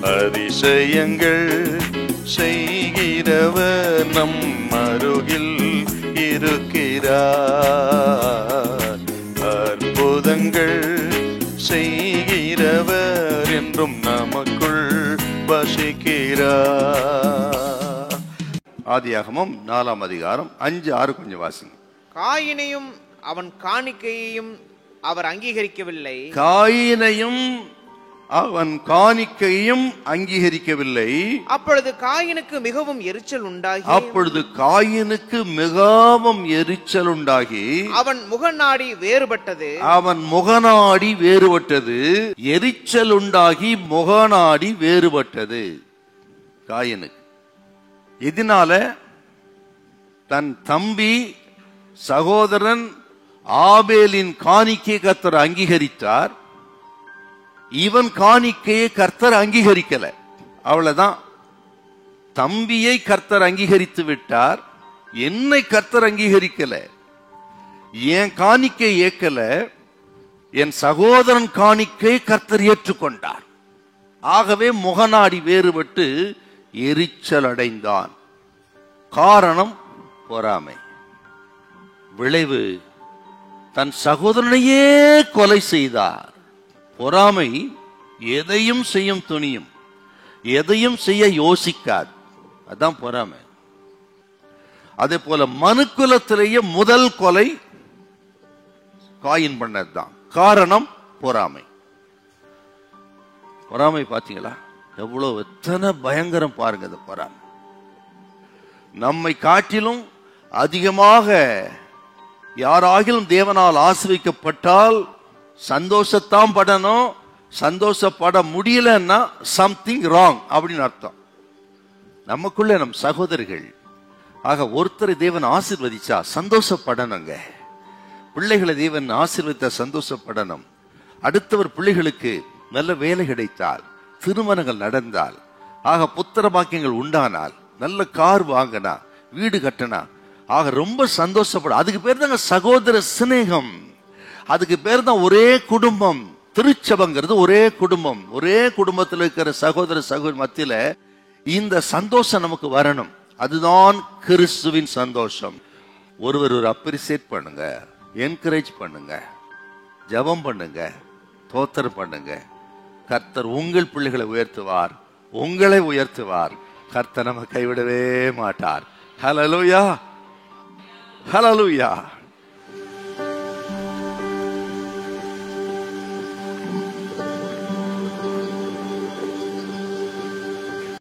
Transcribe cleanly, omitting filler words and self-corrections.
அதிசயங்கள் செய்கிறவர் நம் அருகில் இருக்கிறார். அற்புதங்கள் செய்கிறவர் என்றும் நமக்குள் வசிக்கிறார். ஆதியாகமம் 4ஆம் அதிகாரம் 5-6 கொஞ்சம் வாசிங்க. காயினையும் அவன் காணிக்கையையும் அவர் அங்கீகரிக்கவில்லை. காயினையும் அவன் காணிக்கையும் அங்கீகரிக்கவில்லை. அப்பொழுது காயினுக்கு மிகவும் எரிச்சல் உண்டாகி அவன் முகநாடி வேறுபட்டது. எரிச்சல் உண்டாகி முகநாடி வேறுபட்டது. காயினுக்கு எதனால? தன் தம்பி சகோதரன் ஆபேலின் காணிக்கை கர்த்தர் அங்கீகரித்தார். இவன் காணிக்கையை கர்த்தர் அங்கீகரிக்கல. அவ்வளவுதான். தம்பியை கர்த்தர் அங்கீகரித்து விட்டார், என்னை கர்த்தர் அங்கீகரிக்கல. என் காணிக்கை ஏற்கல, என் சகோதரன் காணிக்கை கர்த்தர் ஏற்றுக்கொண்டார். ஆகவே முகநாடி வேறுபட்டு எரிச்சல் அடைந்தான். காரணம் பொறாமை. விளைவு தன் சகோதரனையே கொலை செய்தார். பொறாமை எதையும் செய்யும் துணியும், எதையும் செய்ய யோசிக்காது. அதான் பொறாமை. அதே போல மனுக்குலத்திலேயே முதல் கொலை காயின் பண்ணதுதான். காரணம் பொறாமை. பொறாமை பார்த்தீங்களா? எவ்வளவு எத்தனை பயங்கரம் பாருங்க. அந்த பொறாமை நம்மை காட்டிலும் அதிகமாக யாராகிலும் தேவனால் ஆசீர்வதிக்கப்பட்டால் சந்தோஷத்தான் படணும். சந்தோஷப்பட முடியலன்னா சம்திங் ராங் அப்படின்னு அர்த்தம். நமக்குள்ள நம் சகோதரிகள் ஆக ஒருத்தரை தேவன் ஆசீர்வதிச்சா சந்தோஷப்படணுங்க. பிள்ளைகளை தேவன் ஆசீர்வதித்த சந்தோஷப்படணும். அடுத்தவர் பிள்ளைகளுக்கு நல்ல வேலை கிடைத்தால், திருமணங்கள் நடந்தால், ஆக புத்திர பாக்கியங்கள் உண்டானால், நல்ல கார் வாங்கினா, வீடு கட்டினா, ஆக ரொம்ப சந்தோஷப்பட. அதுக்கு பேர் தாங்க சகோதர சிநேகம். அதுக்கு பேர் தான் ஒரே குடும்பம். திருச்சபங்கிறது ஒரே குடும்பம். ஒரே குடும்பத்தில் இருக்கிற சகோதர சகோதரி மத்தியில இந்த சந்தோஷம் நமக்கு வரணும். அதுதான் கிறிஸ்துவின் சந்தோஷம். ஒருவர் அப்ரிசியேட் பண்ணுங்க, என்கரேஜ் பண்ணுங்க, ஜெபம் பண்ணுங்க, தோத்திரம் பண்ணுங்க. கர்த்தர் உங்கள் பிள்ளைகளை உயர்த்துவார், உங்களை உயர்த்துவார். கர்த்தர் நம்ம கைவிடவே மாட்டார். ஹல்லேலூயா, ஹல்லேலூயா.